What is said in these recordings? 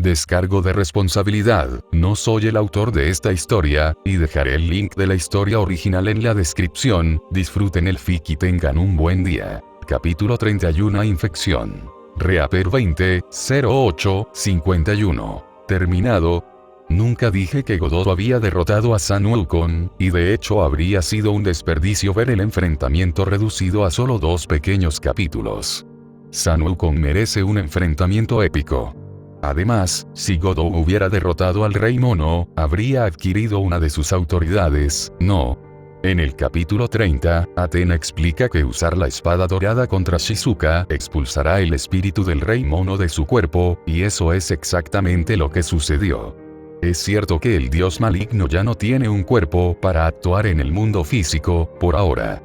Descargo de responsabilidad, no soy el autor de esta historia, y dejaré el link de la historia original en la descripción. Disfruten el fic y tengan un buen día. Capítulo 31 Infección. Reaper 20-08-51. Terminado. Nunca dije que Godot había derrotado a Sun Wukong, y de hecho habría sido un desperdicio ver el enfrentamiento reducido a solo 2 pequeños capítulos. Sun Wukong merece un enfrentamiento épico. Además, si Godot hubiera derrotado al Rey Mono, habría adquirido una de sus autoridades, ¿no? En el capítulo 30, Athena explica que usar la espada dorada contra Shizuka expulsará el espíritu del Rey Mono de su cuerpo, y eso es exactamente lo que sucedió. Es cierto que el dios maligno ya no tiene un cuerpo para actuar en el mundo físico, por ahora.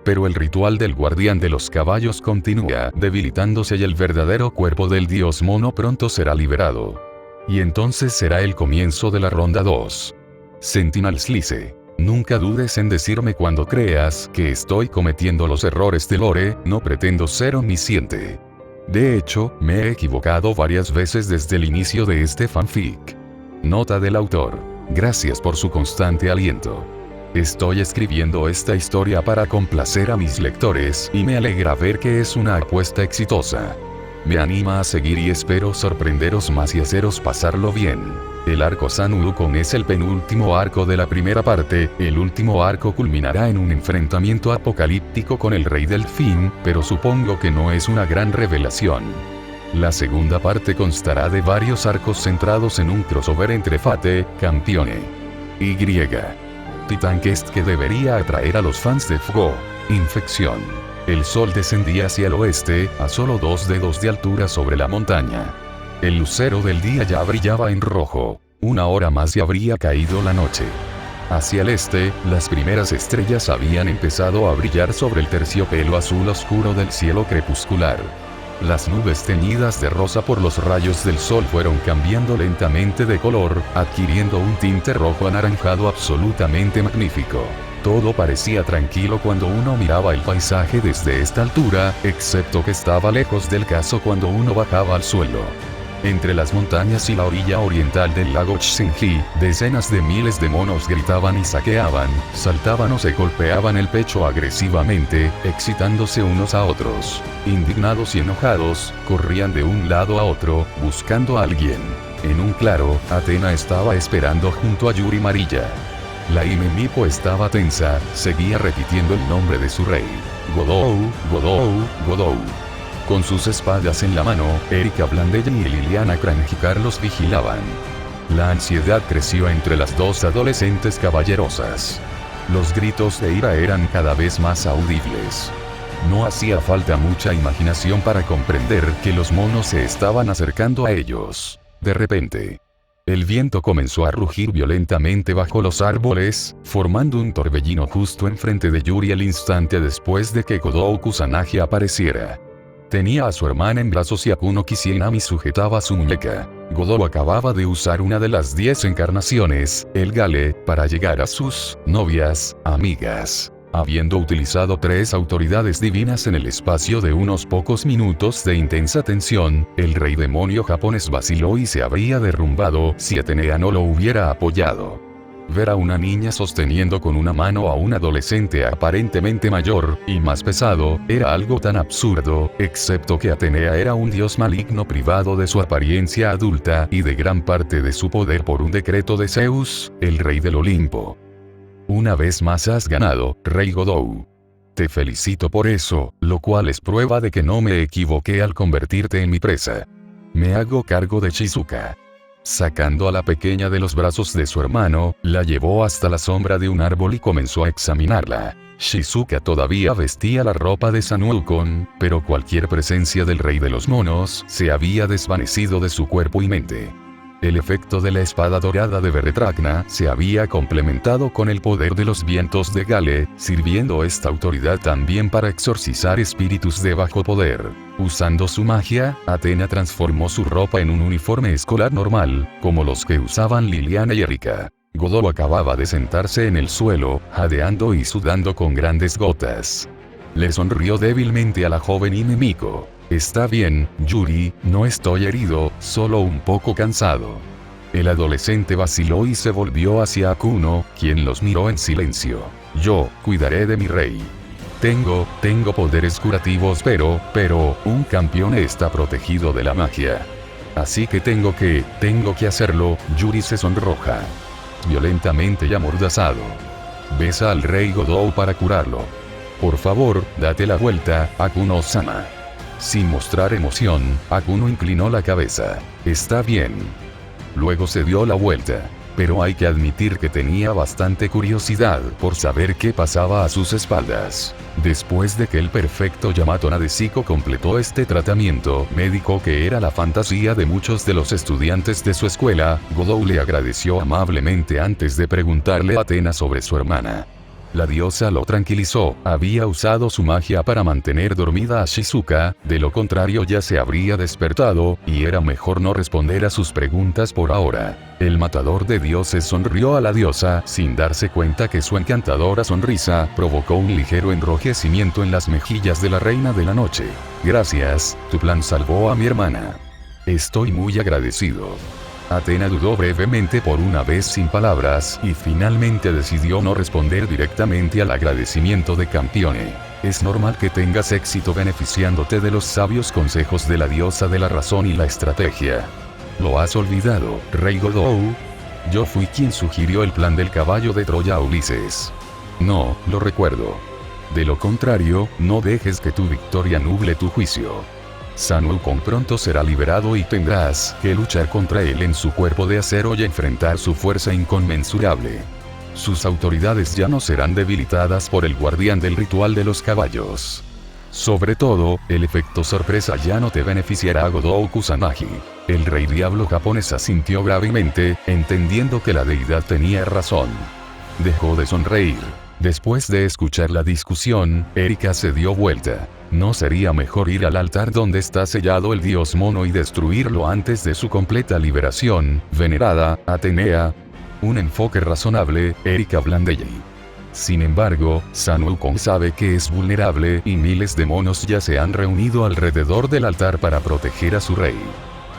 Pero el ritual del guardián de los caballos continúa debilitándose y el verdadero cuerpo del dios mono pronto será liberado. Y entonces será el comienzo de la ronda 2. Sentinel Slice. Nunca dudes en decirme cuando creas que estoy cometiendo los errores de lore, no pretendo ser omnisciente. De hecho, me he equivocado varias veces desde el inicio de este fanfic. Nota del autor. Gracias por su constante aliento. Estoy escribiendo esta historia para complacer a mis lectores y me alegra ver que es una apuesta exitosa. Me anima a seguir y espero sorprenderos más y haceros pasarlo bien. El arco Sun Wukong es el penúltimo arco de la primera parte. El último arco culminará en un enfrentamiento apocalíptico con el Rey Delfín, pero supongo que no es una gran revelación. La segunda parte constará de varios arcos centrados en un crossover entre Fate, Campione y Titanquest que debería atraer a los fans de Fugo. Infección. El sol descendía hacia el oeste, a solo 2 dedos de altura sobre la montaña. El lucero del día ya brillaba en rojo. Una hora más y habría caído la noche. Hacia el este, las primeras estrellas habían empezado a brillar sobre el terciopelo azul oscuro del cielo crepuscular. Las nubes teñidas de rosa por los rayos del sol fueron cambiando lentamente de color, adquiriendo un tinte rojo anaranjado absolutamente magnífico. Todo parecía tranquilo cuando uno miraba el paisaje desde esta altura, excepto que estaba lejos del caso cuando uno bajaba al suelo. Entre las montañas y la orilla oriental del lago Xingji, decenas de miles de monos gritaban y saqueaban, saltaban o se golpeaban el pecho agresivamente, excitándose unos a otros. Indignados y enojados, corrían de un lado a otro, buscando a alguien. En un claro, Athena estaba esperando junto a Yuri Marilla. La Himemipo estaba tensa, seguía repitiendo el nombre de su rey. Godot, Godot, Godot. Con sus espadas en la mano, Erika Blandellen y Liliana Cranjicar los vigilaban. La ansiedad creció entre las dos adolescentes caballerosas. Los gritos de ira eran cada vez más audibles. No hacía falta mucha imaginación para comprender que los monos se estaban acercando a ellos. De repente, el viento comenzó a rugir violentamente bajo los árboles, formando un torbellino justo enfrente de Yuri el instante después de que Godot Kusanagi apareciera. Tenía a su hermana en brazos y a Kuno Kishinami sujetaba su muñeca. Godot acababa de usar una de las 10 encarnaciones, el Gale, para llegar a sus novias, amigas. Habiendo utilizado 3 autoridades divinas en el espacio de unos pocos minutos de intensa tensión, el rey demonio japonés vaciló y se habría derrumbado si Atenea no lo hubiera apoyado. Ver a una niña sosteniendo con una mano a un adolescente aparentemente mayor, y más pesado, era algo tan absurdo, excepto que Atenea era un dios maligno privado de su apariencia adulta y de gran parte de su poder por un decreto de Zeus, el rey del Olimpo. Una vez más has ganado, Rey Godot. Te felicito por eso, lo cual es prueba de que no me equivoqué al convertirte en mi presa. Me hago cargo de Shizuka. Sacando a la pequeña de los brazos de su hermano, la llevó hasta la sombra de un árbol y comenzó a examinarla. Shizuka todavía vestía la ropa de Sun Wukong, pero cualquier presencia del rey de los monos se había desvanecido de su cuerpo y mente. El efecto de la espada dorada de Beretragna se había complementado con el poder de los vientos de Gale, sirviendo esta autoridad también para exorcizar espíritus de bajo poder. Usando su magia, Athena transformó su ropa en un uniforme escolar normal, como los que usaban Liliana y Erika. Godot acababa de sentarse en el suelo, jadeando y sudando con grandes gotas. Le sonrió débilmente a la joven Himemiko. Está bien, Yuri, no estoy herido, solo un poco cansado. El adolescente vaciló y se volvió hacia Akuno, quien los miró en silencio. Yo, cuidaré de mi rey. Tengo poderes curativos pero, un campeón está protegido de la magia. Así que tengo que hacerlo. Yuri se sonroja violentamente y amordazado. Besa al rey Godou para curarlo. Por favor, date la vuelta, Akuno-sama. Sin mostrar emoción, Akuno inclinó la cabeza. Está bien. Luego se dio la vuelta. Pero hay que admitir que tenía bastante curiosidad por saber qué pasaba a sus espaldas. Después de que el perfecto Yamato Nadeshiko completó este tratamiento médico que era la fantasía de muchos de los estudiantes de su escuela, Godou le agradeció amablemente antes de preguntarle a Athena sobre su hermana. La diosa lo tranquilizó, había usado su magia para mantener dormida a Shizuka, de lo contrario ya se habría despertado, y era mejor no responder a sus preguntas por ahora. El matador de dioses sonrió a la diosa, sin darse cuenta que su encantadora sonrisa provocó un ligero enrojecimiento en las mejillas de la reina de la noche. Gracias, tu plan salvó a mi hermana. Estoy muy agradecido. Athena dudó brevemente por una vez sin palabras, y finalmente decidió no responder directamente al agradecimiento de Campione. Es normal que tengas éxito beneficiándote de los sabios consejos de la diosa de la razón y la estrategia. ¿Lo has olvidado, Rey Godou? Yo fui quien sugirió el plan del caballo de Troya a Ulises. No, lo recuerdo. De lo contrario, no dejes que tu victoria nuble tu juicio. Sun Wukong pronto será liberado y tendrás que luchar contra él en su cuerpo de acero y enfrentar su fuerza inconmensurable. Sus autoridades ya no serán debilitadas por el guardián del ritual de los caballos. Sobre todo, el efecto sorpresa ya no te beneficiará a Godou Kusanagi. El rey diablo japonés asintió gravemente, entendiendo que la deidad tenía razón. Dejó de sonreír. Después de escuchar la discusión, Erika se dio vuelta. ¿No sería mejor ir al altar donde está sellado el dios mono y destruirlo antes de su completa liberación, venerada Atenea? Un enfoque razonable, Erika Blandelley. Sin embargo, Sun Wukong sabe que es vulnerable y miles de monos ya se han reunido alrededor del altar para proteger a su rey.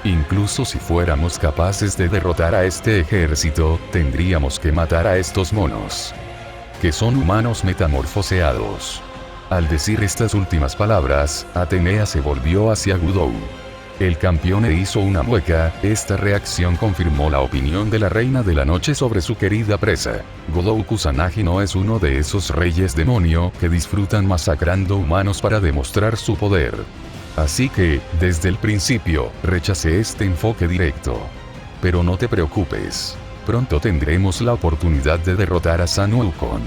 Incluso si fuéramos capaces de derrotar a este ejército, tendríamos que matar a estos monos, que son humanos metamorfoseados. Al decir estas últimas palabras, Atenea se volvió hacia Godou. El campeón hizo una mueca, esta reacción confirmó la opinión de la reina de la noche sobre su querida presa. Godou Kusanagi no es uno de esos reyes demonio que disfrutan masacrando humanos para demostrar su poder. Así que, desde el principio, rechacé este enfoque directo. Pero no te preocupes. Pronto tendremos la oportunidad de derrotar a Sun Wukong.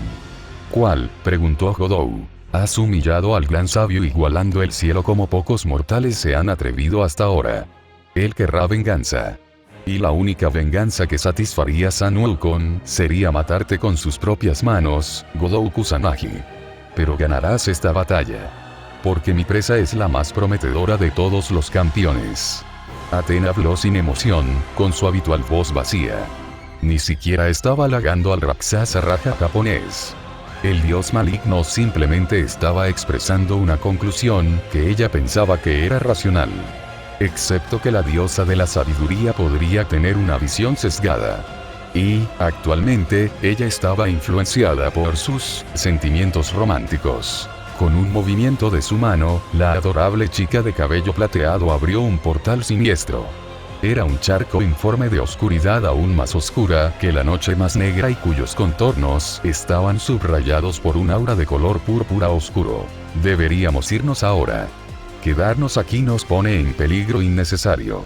¿Cuál?, preguntó Godou. Has humillado al gran sabio igualando el cielo como pocos mortales se han atrevido hasta ahora. Él querrá venganza. Y la única venganza que satisfaría a Sun Wukong sería matarte con sus propias manos, Godou Kusanagi. Pero ganarás esta batalla. Porque mi presa es la más prometedora de todos los campeones. Athena habló sin emoción, con su habitual voz vacía. Ni siquiera estaba halagando al Raksasa Raja japonés. El dios maligno simplemente estaba expresando una conclusión que ella pensaba que era racional. Excepto que la diosa de la sabiduría podría tener una visión sesgada. Y, actualmente, ella estaba influenciada por sus sentimientos románticos. Con un movimiento de su mano, la adorable chica de cabello plateado abrió un portal siniestro. Era un charco informe de oscuridad aún más oscura que la noche más negra y cuyos contornos estaban subrayados por un aura de color púrpura oscuro. Deberíamos irnos ahora. Quedarnos aquí nos pone en peligro innecesario.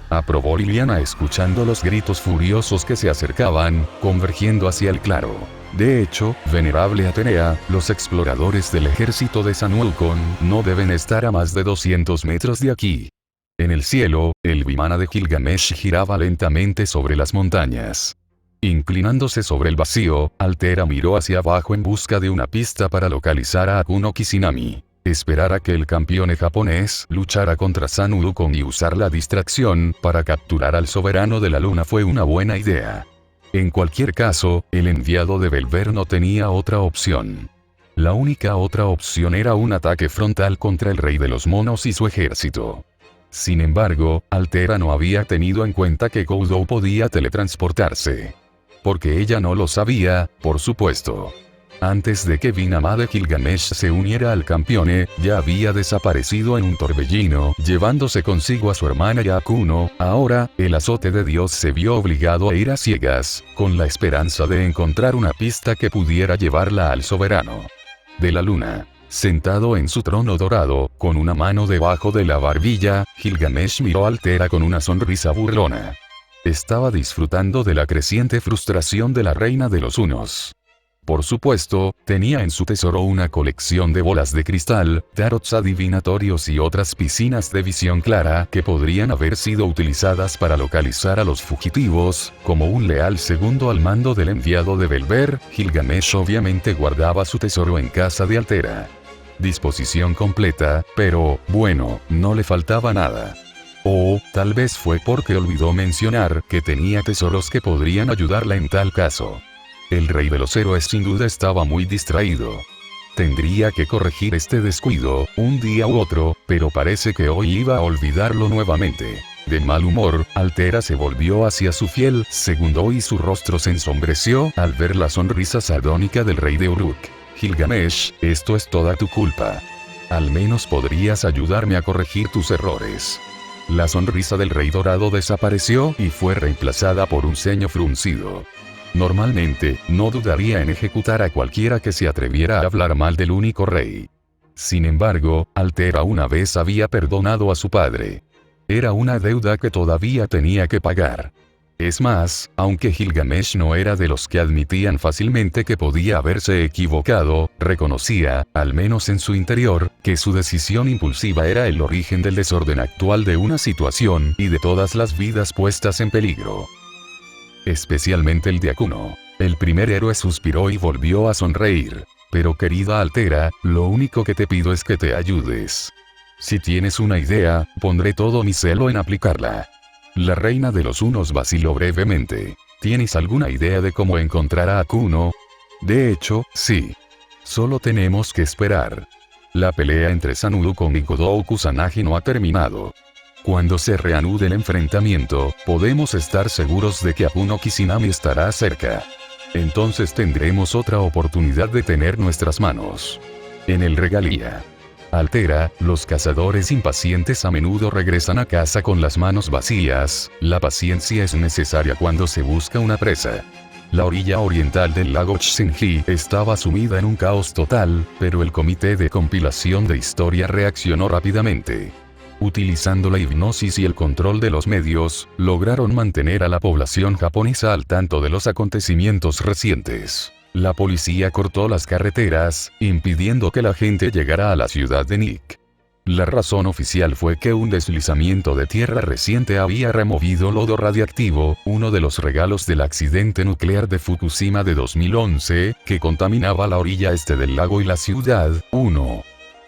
Aprobó Liliana escuchando los gritos furiosos que se acercaban, convergiendo hacia el claro. De hecho, venerable Atenea, los exploradores del ejército de Sun Wukong no deben estar a más de 200 metros de aquí. En el cielo, el Vimana de Gilgamesh giraba lentamente sobre las montañas. Inclinándose sobre el vacío, Altera miró hacia abajo en busca de una pista para localizar a Akuno Kishinami. Esperar a que el campeón japonés luchara contra Sun Wukong y usar la distracción para capturar al soberano de la luna fue una buena idea. En cualquier caso, el enviado de Belver no tenía otra opción. La única otra opción era un ataque frontal contra el rey de los monos y su ejército. Sin embargo, Altera no había tenido en cuenta que Goudou podía teletransportarse. Porque ella no lo sabía, por supuesto. Antes de que Vinama de Gilgamesh se uniera al Campione, ya había desaparecido en un torbellino, llevándose consigo a su hermana y a Akuno. Ahora, el azote de Dios se vio obligado a ir a ciegas, con la esperanza de encontrar una pista que pudiera llevarla al soberano de la luna. Sentado en su trono dorado, con una mano debajo de la barbilla, Gilgamesh miró a Altera con una sonrisa burlona. Estaba disfrutando de la creciente frustración de la reina de los hunos. Por supuesto, tenía en su tesoro una colección de bolas de cristal, tarots adivinatorios y otras piscinas de visión clara que podrían haber sido utilizadas para localizar a los fugitivos. Como un leal segundo al mando del enviado de Belver, Gilgamesh obviamente guardaba su tesoro en casa de Altera. Disposición completa, pero, bueno, no le faltaba nada. O, tal vez fue porque olvidó mencionar que tenía tesoros que podrían ayudarla en tal caso. El rey de los héroes sin duda estaba muy distraído. Tendría que corregir este descuido, un día u otro, pero parece que hoy iba a olvidarlo nuevamente. De mal humor, Altera se volvió hacia su fiel segundo y su rostro se ensombreció al ver la sonrisa sardónica del rey de Uruk. Gilgamesh, esto es toda tu culpa. Al menos podrías ayudarme a corregir tus errores. La sonrisa del rey dorado desapareció y fue reemplazada por un ceño fruncido. Normalmente, no dudaría en ejecutar a cualquiera que se atreviera a hablar mal del único rey. Sin embargo, Altera una vez había perdonado a su padre. Era una deuda que todavía tenía que pagar. Es más, aunque Gilgamesh no era de los que admitían fácilmente que podía haberse equivocado, reconocía, al menos en su interior, que su decisión impulsiva era el origen del desorden actual de una situación y de todas las vidas puestas en peligro. Especialmente el de Akuno. El primer héroe suspiró y volvió a sonreír. Pero querida Altera, lo único que te pido es que te ayudes. Si tienes una idea, pondré todo mi celo en aplicarla. La reina de los hunos vaciló brevemente. ¿Tienes alguna idea de cómo encontrar a Akuno? De hecho, sí. Solo tenemos que esperar. La pelea entre Sanudokon y Godou Kusanagi no ha terminado. Cuando se reanude el enfrentamiento, podemos estar seguros de que Akuno Kishinami estará cerca. Entonces tendremos otra oportunidad de tener nuestras manos en el regalía. Altera, los cazadores impacientes a menudo regresan a casa con las manos vacías. La paciencia es necesaria cuando se busca una presa. La orilla oriental del lago Chsenji estaba sumida en un caos total, pero el comité de compilación de historia reaccionó rápidamente. Utilizando la hipnosis y el control de los medios, lograron mantener a la población japonesa al tanto de los acontecimientos recientes. La policía cortó las carreteras, impidiendo que la gente llegara a la ciudad de Nick. La razón oficial fue que un deslizamiento de tierra reciente había removido lodo radiactivo, uno de los regalos del accidente nuclear de Fukushima de 2011, que contaminaba la orilla este del lago y la ciudad. 1.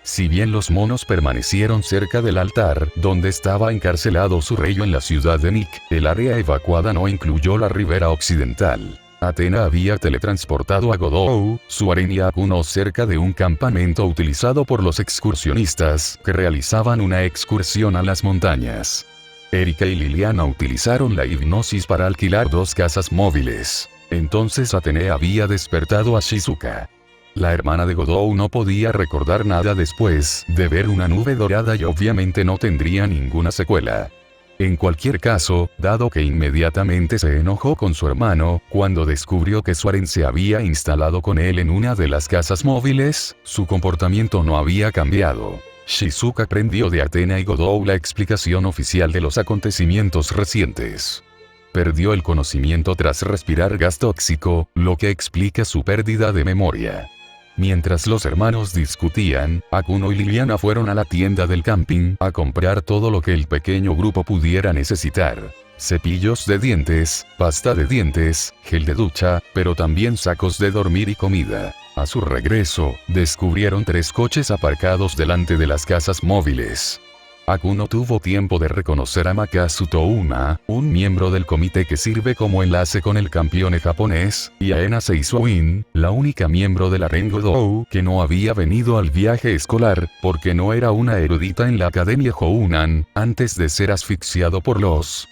Si bien los monos permanecieron cerca del altar, donde estaba encarcelado su rey en la ciudad de Nick, el área evacuada no incluyó la ribera occidental. Athena había teletransportado a Godou, Suaren y a Akuno cerca de un campamento utilizado por los excursionistas que realizaban una excursión a las montañas. Erika y Liliana utilizaron la hipnosis para alquilar 2 casas móviles. Entonces Athena había despertado a Shizuka. La hermana de Godou no podía recordar nada después de ver una nube dorada y obviamente no tendría ninguna secuela. En cualquier caso, dado que inmediatamente se enojó con su hermano, cuando descubrió que Suaren se había instalado con él en una de las casas móviles, su comportamiento no había cambiado. Shizuka aprendió de Athena y Godou la explicación oficial de los acontecimientos recientes. Perdió el conocimiento tras respirar gas tóxico, lo que explica su pérdida de memoria. Mientras los hermanos discutían, Akuno y Liliana fueron a la tienda del camping a comprar todo lo que el pequeño grupo pudiera necesitar. Cepillos de dientes, pasta de dientes, gel de ducha, pero también sacos de dormir y comida. A su regreso, descubrieron 3 coches aparcados delante de las casas móviles. Akuno tuvo tiempo de reconocer a Makazu Touma, un miembro del comité que sirve como enlace con el campeón japonés, y a Ena Seisuin, la única miembro de la Rengodou que no había venido al viaje escolar, porque no era una erudita en la Academia Hounan, antes de ser asfixiado por los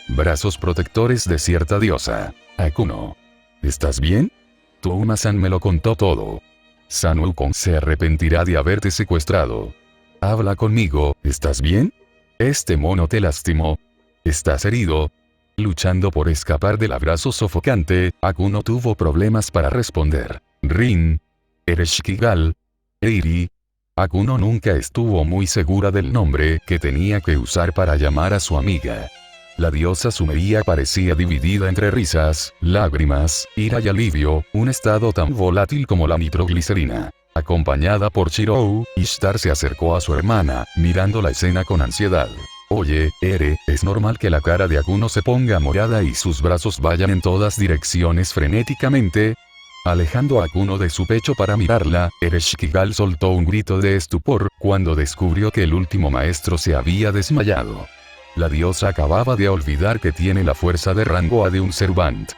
brazos protectores de cierta diosa. Akuno. ¿Estás bien? Touma-san me lo contó todo. San Wukong se arrepentirá de haberte secuestrado. Habla conmigo, ¿estás bien? Este mono te lastimó. ¿Estás herido? Luchando por escapar del abrazo sofocante, Akuno tuvo problemas para responder. Rin. ¿Eres Shikigal? Eiri. Akuno nunca estuvo muy segura del nombre que tenía que usar para llamar a su amiga. La diosa sumeria parecía dividida entre risas, lágrimas, ira y alivio, un estado tan volátil como la nitroglicerina. Acompañada por Shirou, Ishtar se acercó a su hermana, mirando la escena con ansiedad. Oye, Ere, es normal que la cara de Akuno se ponga morada y sus brazos vayan en todas direcciones frenéticamente. Alejando a Akuno de su pecho para mirarla, Ere Shikigal soltó un grito de estupor, cuando descubrió que el último maestro se había desmayado. La diosa acababa de olvidar que tiene la fuerza de rango A de un Servant.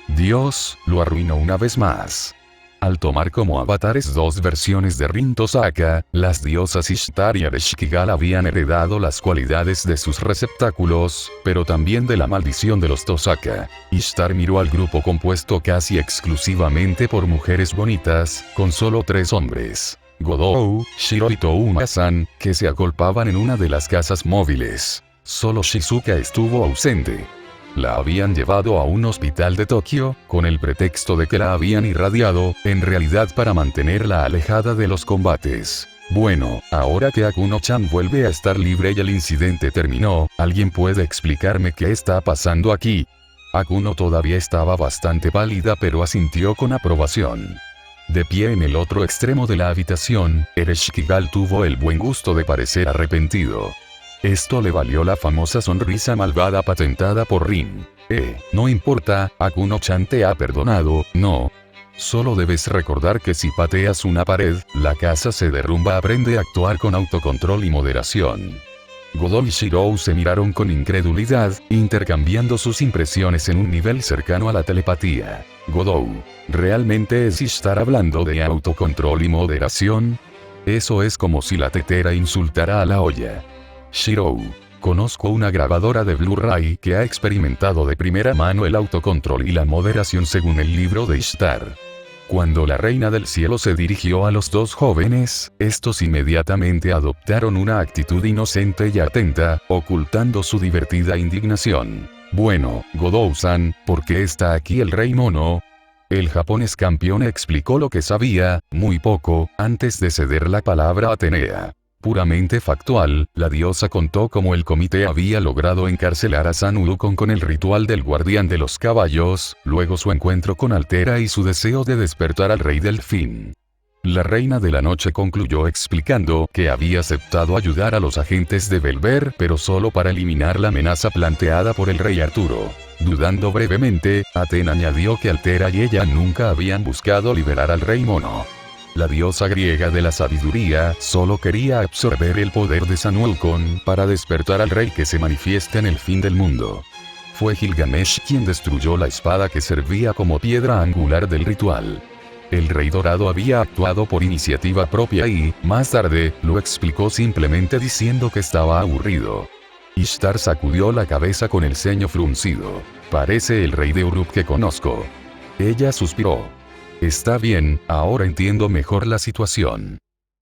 Dios, lo arruinó una vez más. Al tomar como avatares dos versiones de Rin Tosaka, las diosas Ishtar y Ereshkigal habían heredado las cualidades de sus receptáculos, pero también de la maldición de los Tosaka. Ishtar miró al grupo compuesto casi exclusivamente por mujeres bonitas, con solo 3 hombres. Godou, Shiro y Touma-san, que se agolpaban en una de las casas móviles. Solo Shizuka estuvo ausente. La habían llevado a un hospital de Tokio, con el pretexto de que la habían irradiado, en realidad para mantenerla alejada de los combates. Bueno, ahora que Akuno-chan vuelve a estar libre y el incidente terminó, ¿alguien puede explicarme qué está pasando aquí? Akuno todavía estaba bastante pálida pero asintió con aprobación. De pie en el otro extremo de la habitación, Ereshkigal tuvo el buen gusto de parecer arrepentido. Esto le valió la famosa sonrisa malvada patentada por Rin. No importa, Akuno-chan te ha perdonado, ¿no? Solo debes recordar que si pateas una pared, la casa se derrumba. Aprende a actuar con autocontrol y moderación. Godou y Shirou se miraron con incredulidad, intercambiando sus impresiones en un nivel cercano a la telepatía. Godou, ¿realmente es Ishtar hablando de autocontrol y moderación? Eso es como si la tetera insultara a la olla. Shirou. Conozco una grabadora de Blu-ray que ha experimentado de primera mano el autocontrol y la moderación según el libro de Ishtar. Cuando la reina del cielo se dirigió a los 2 jóvenes, estos inmediatamente adoptaron una actitud inocente y atenta, ocultando su divertida indignación. Bueno, Godou-san, ¿por qué está aquí el rey mono? El japonés campeón explicó lo que sabía, muy poco, antes de ceder la palabra a Atenea. Puramente factual, la diosa contó cómo el comité había logrado encarcelar a San Wukong con el ritual del guardián de los caballos, luego su encuentro con Altera y su deseo de despertar al rey Delfín. La reina de la noche concluyó explicando que había aceptado ayudar a los agentes de Belver pero solo para eliminar la amenaza planteada por el rey Arturo. Dudando brevemente, Atena añadió que Altera y ella nunca habían buscado liberar al rey mono. La diosa griega de la sabiduría solo quería absorber el poder de San Wukong para despertar al rey que se manifiesta en el fin del mundo. Fue Gilgamesh quien destruyó la espada que servía como piedra angular del ritual. El rey dorado había actuado por iniciativa propia y, más tarde, lo explicó simplemente diciendo que estaba aburrido. Ishtar sacudió la cabeza con el ceño fruncido. Parece el rey de Uruk que conozco. Ella suspiró. Está bien, ahora entiendo mejor la situación.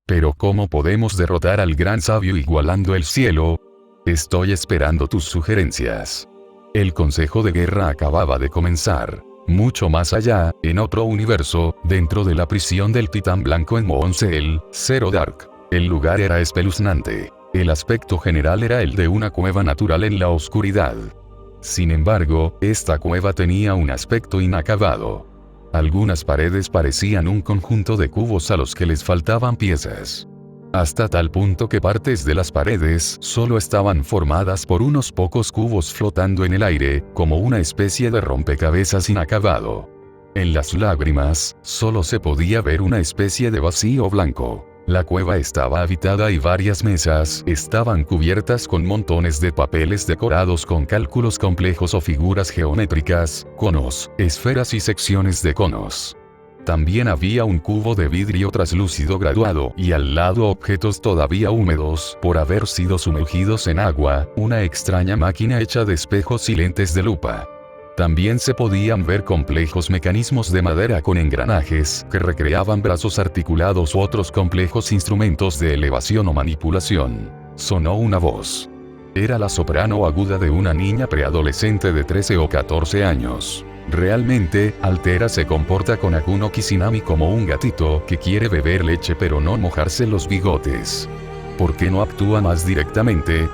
Pero ¿cómo podemos derrotar al gran sabio igualando el cielo? Estoy esperando tus sugerencias. El consejo de guerra acababa de comenzar. Mucho más allá, en otro universo, dentro de la prisión del titán blanco en Monsel, Zero Dark. El lugar era espeluznante. El aspecto general era el de una cueva natural en la oscuridad. Sin embargo, esta cueva tenía un aspecto inacabado. Algunas paredes parecían un conjunto de cubos a los que les faltaban piezas. Hasta tal punto que partes de las paredes solo estaban formadas por unos pocos cubos flotando en el aire, como una especie de rompecabezas inacabado. En las lágrimas, solo se podía ver una especie de vacío blanco. La cueva estaba habitada y varias mesas estaban cubiertas con montones de papeles decorados con cálculos complejos o figuras geométricas, conos, esferas y secciones de conos. También había un cubo de vidrio traslúcido graduado y al lado objetos todavía húmedos por haber sido sumergidos en agua, una extraña máquina hecha de espejos y lentes de lupa. También se podían ver complejos mecanismos de madera con engranajes que recreaban brazos articulados u otros complejos instrumentos de elevación o manipulación. Sonó una voz. Era la soprano aguda de una niña preadolescente de 13 o 14 años. Realmente, Altera se comporta con Akuno Kishinami como un gatito que quiere beber leche pero no mojarse los bigotes. ¿Por qué no actúa más directamente?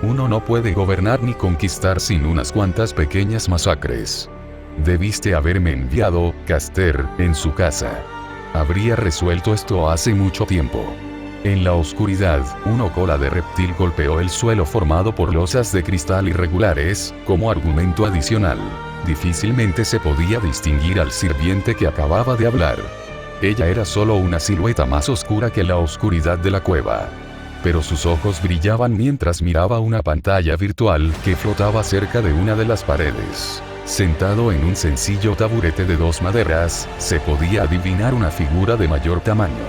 Uno no puede gobernar ni conquistar sin unas cuantas pequeñas masacres. Debiste haberme enviado, Caster, en su casa. Habría resuelto esto hace mucho tiempo. En la oscuridad, una cola de reptil golpeó el suelo formado por losas de cristal irregulares, como argumento adicional. Difícilmente se podía distinguir al sirviente que acababa de hablar. Ella era solo una silueta más oscura que la oscuridad de la cueva. Pero sus ojos brillaban mientras miraba una pantalla virtual que flotaba cerca de una de las paredes. Sentado en un sencillo taburete de 2 maderas, se podía adivinar una figura de mayor tamaño.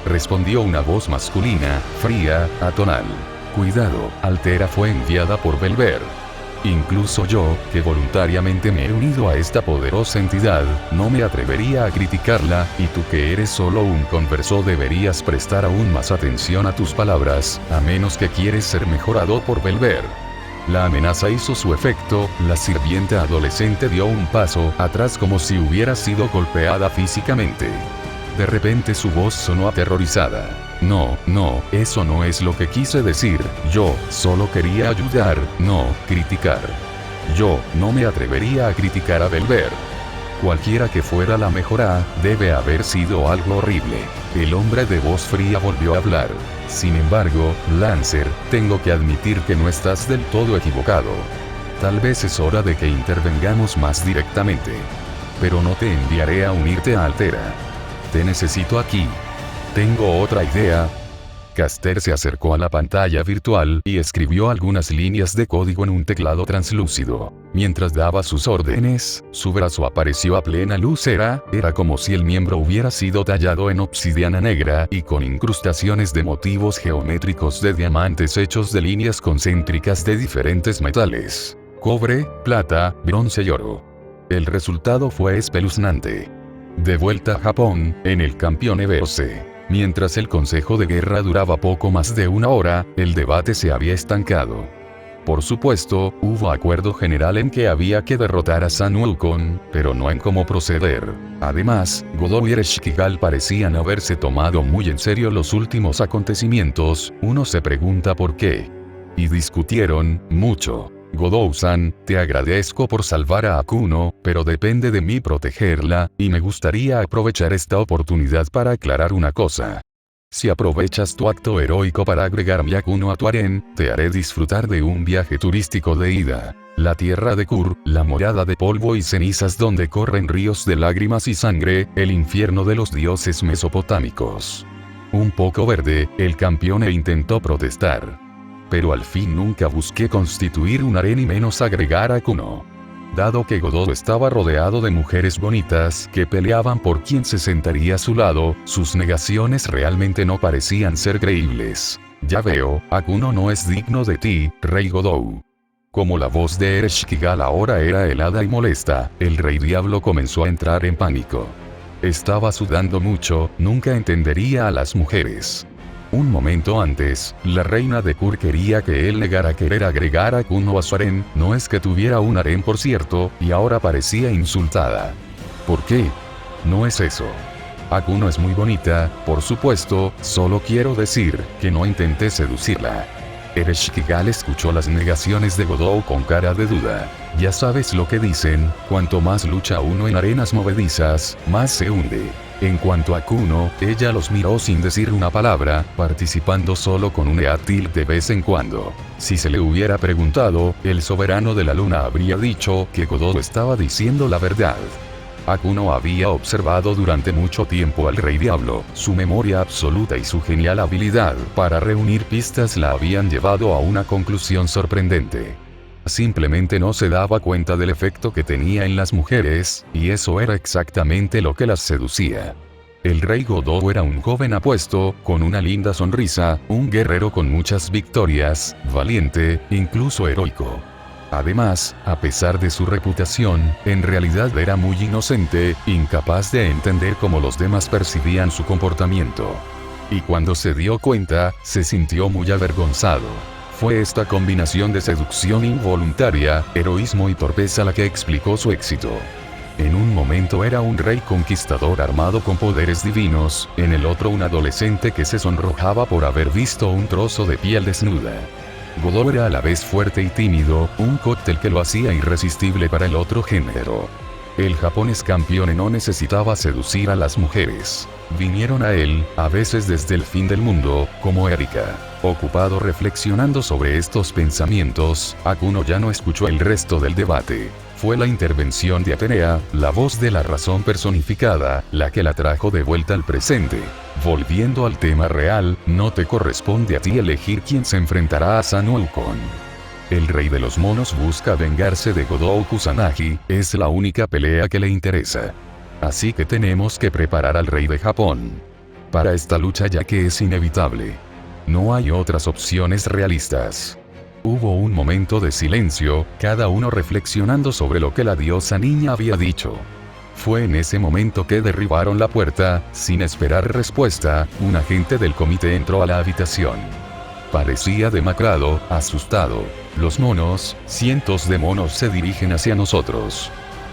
Respondió una voz masculina, fría, atonal. Cuidado, Altera fue enviada por Belver. Incluso yo, que voluntariamente me he unido a esta poderosa entidad, no me atrevería a criticarla, y tú que eres solo un conversor deberías prestar aún más atención a tus palabras, a menos que quieres ser mejorado por Belver. La amenaza hizo su efecto, la sirvienta adolescente dio un paso atrás como si hubiera sido golpeada físicamente. De repente su voz sonó aterrorizada. No, eso no es lo que quise decir, yo solo quería ayudar, no criticar. Yo no me atrevería a criticar a Belver. Cualquiera que fuera la mejora, debe haber sido algo horrible. El hombre de voz fría volvió a hablar. Sin embargo, Lancer, tengo que admitir que no estás del todo equivocado. Tal vez es hora de que intervengamos más directamente. Pero no te enviaré a unirte a Altera. Te necesito aquí. Tengo otra idea. Caster se acercó a la pantalla virtual y escribió algunas líneas de código en un teclado translúcido. Mientras daba sus órdenes, su brazo apareció a plena luz. Era como si el miembro hubiera sido tallado en obsidiana negra y con incrustaciones de motivos geométricos de diamantes hechos de líneas concéntricas de diferentes metales: cobre, plata, bronce y oro. El resultado fue espeluznante. De vuelta a Japón, en el Campione Verse. Mientras el consejo de guerra duraba poco más de 1 hora, el debate se había estancado. Por supuesto, hubo acuerdo general en que había que derrotar a San Wukong, pero no en cómo proceder. Además, Godou y Ereshkigal parecían haberse tomado muy en serio los últimos acontecimientos. Uno se pregunta por qué. Y discutieron mucho. Godou-san, te agradezco por salvar a Akuno, pero depende de mí protegerla, y me gustaría aprovechar esta oportunidad para aclarar una cosa. Si aprovechas tu acto heroico para agregar mi Akuno a tu harén, te haré disfrutar de un viaje turístico de ida. La tierra de Kur, la morada de polvo y cenizas donde corren ríos de lágrimas y sangre, el infierno de los dioses mesopotámicos. Un poco verde, el campeón intentó protestar. Pero al fin nunca busqué constituir un harén y menos agregar a Akuno. Dado que Godou estaba rodeado de mujeres bonitas que peleaban por quién se sentaría a su lado, sus negaciones realmente no parecían ser creíbles. Ya veo, Akuno no es digno de ti, Rey Godou. Como la voz de Ereshkigal ahora era helada y molesta, el Rey Diablo comenzó a entrar en pánico. Estaba sudando mucho, nunca entendería a las mujeres. Un momento antes, la reina de Kur quería que él negara querer agregar a Akuno a su harén, no es que tuviera un harén por cierto, y ahora parecía insultada. ¿Por qué? No es eso. Akuno es muy bonita, por supuesto, solo quiero decir que no intenté seducirla. Ereshkigal escuchó las negaciones de Godou con cara de duda. Ya sabes lo que dicen, cuanto más lucha uno en arenas movedizas, más se hunde. En cuanto a Akuno, ella los miró sin decir una palabra, participando solo con un eatil de vez en cuando. Si se le hubiera preguntado, el soberano de la luna habría dicho que Godou estaba diciendo la verdad. Akuno había observado durante mucho tiempo al Rey Diablo, su memoria absoluta y su genial habilidad para reunir pistas la habían llevado a una conclusión sorprendente. Simplemente no se daba cuenta del efecto que tenía en las mujeres, y eso era exactamente lo que las seducía. El Rey Godot era un joven apuesto, con una linda sonrisa, un guerrero con muchas victorias, valiente, incluso heroico. Además, a pesar de su reputación, en realidad era muy inocente, incapaz de entender cómo los demás percibían su comportamiento. Y cuando se dio cuenta, se sintió muy avergonzado. Fue esta combinación de seducción involuntaria, heroísmo y torpeza la que explicó su éxito. En un momento era un rey conquistador armado con poderes divinos, en el otro un adolescente que se sonrojaba por haber visto un trozo de piel desnuda. Godot era a la vez fuerte y tímido, un cóctel que lo hacía irresistible para el otro género. El japonés campeón no necesitaba seducir a las mujeres. Vinieron a él, a veces desde el fin del mundo, como Erika. Ocupado reflexionando sobre estos pensamientos, Akuno ya no escuchó el resto del debate. Fue la intervención de Atenea, la voz de la razón personificada, la que la trajo de vuelta al presente. Volviendo al tema real, no te corresponde a ti elegir quién se enfrentará a Sun Wukong. El rey de los monos busca vengarse de Godot Kusanagi, es la única pelea que le interesa. Así que tenemos que preparar al rey de Japón para esta lucha, ya que es inevitable. No hay otras opciones realistas. Hubo un momento de silencio, cada uno reflexionando sobre lo que la diosa niña había dicho. Fue en ese momento que derribaron la puerta, sin esperar respuesta, un agente del comité entró a la habitación. Parecía demacrado, asustado. Los monos, cientos de monos se dirigen hacia nosotros.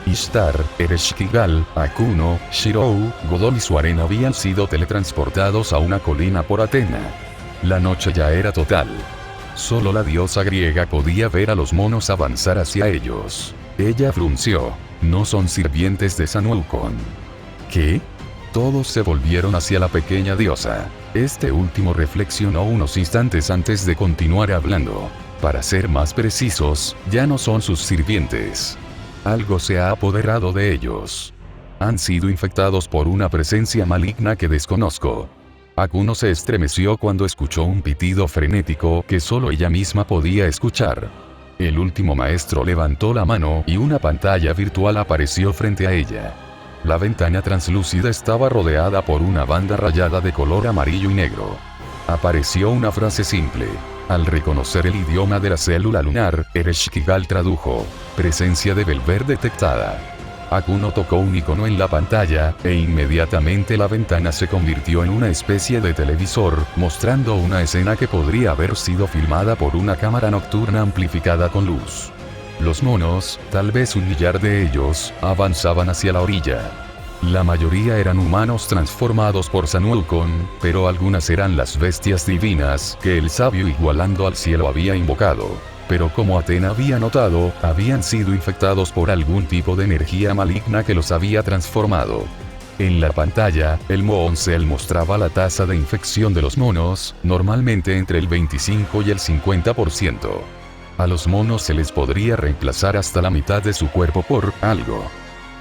Ishtar, Ereshkigal, Akuno, Shirou, Godot y Suaren habían sido teletransportados a una colina por Atena. La noche ya era total. Solo la diosa griega podía ver a los monos avanzar hacia ellos. Ella frunció. No son sirvientes de Sun Wukong. ¿Qué? Todos se volvieron hacia la pequeña diosa. Este último reflexionó unos instantes antes de continuar hablando. Para ser más precisos, ya no son sus sirvientes. Algo se ha apoderado de ellos. Han sido infectados por una presencia maligna que desconozco. Akuno se estremeció cuando escuchó un pitido frenético que solo ella misma podía escuchar. El último maestro levantó la mano y una pantalla virtual apareció frente a ella. La ventana translúcida estaba rodeada por una banda rayada de color amarillo y negro. Apareció una frase simple. Al reconocer el idioma de la célula lunar, Ereshkigal tradujo: presencia de Belver detectada. Akuno tocó un icono en la pantalla, e inmediatamente la ventana se convirtió en una especie de televisor, mostrando una escena que podría haber sido filmada por una cámara nocturna amplificada con luz. Los monos, tal vez 1 millar de ellos, avanzaban hacia la orilla. La mayoría eran humanos transformados por Sun Wukong, pero algunas eran las bestias divinas que el sabio igualando al cielo había invocado. Pero como Atena había notado, habían sido infectados por algún tipo de energía maligna que los había transformado. En la pantalla, el Mooncel mostraba la tasa de infección de los monos, normalmente entre el 25 y el 50%. A los monos se les podría reemplazar hasta la mitad de su cuerpo por algo.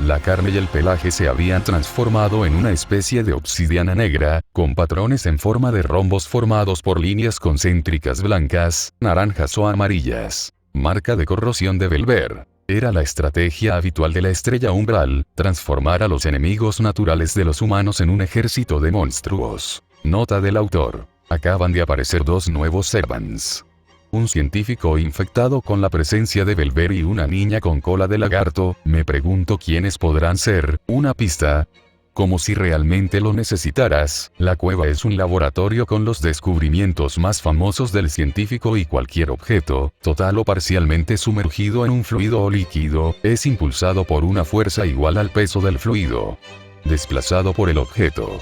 La carne y el pelaje se habían transformado en una especie de obsidiana negra, con patrones en forma de rombos formados por líneas concéntricas blancas, naranjas o amarillas. Marca de corrosión de Belver. Era la estrategia habitual de la estrella umbral, transformar a los enemigos naturales de los humanos en un ejército de monstruos. Nota del autor. Acaban de aparecer 2 nuevos Servants. Un científico infectado con la presencia de Belver y una niña con cola de lagarto. Me pregunto quiénes podrán ser. Una pista. Como si realmente lo necesitaras, la cueva es un laboratorio con los descubrimientos más famosos del científico y cualquier objeto, total o parcialmente sumergido en un fluido o líquido, es impulsado por una fuerza igual al peso del fluido, desplazado por el objeto.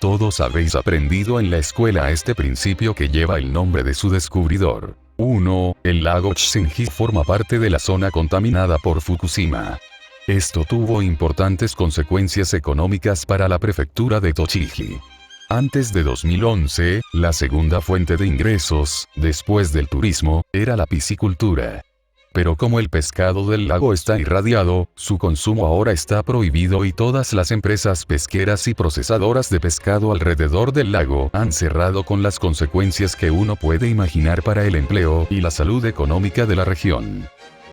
Todos habéis aprendido en la escuela este principio que lleva el nombre de su descubridor. 1. El lago Chsenji forma parte de la zona contaminada por Fukushima. Esto tuvo importantes consecuencias económicas para la prefectura de Tochigi. Antes de 2011, la segunda fuente de ingresos, después del turismo, era la piscicultura. Pero como el pescado del lago está irradiado, su consumo ahora está prohibido y todas las empresas pesqueras y procesadoras de pescado alrededor del lago han cerrado, con las consecuencias que uno puede imaginar para el empleo y la salud económica de la región.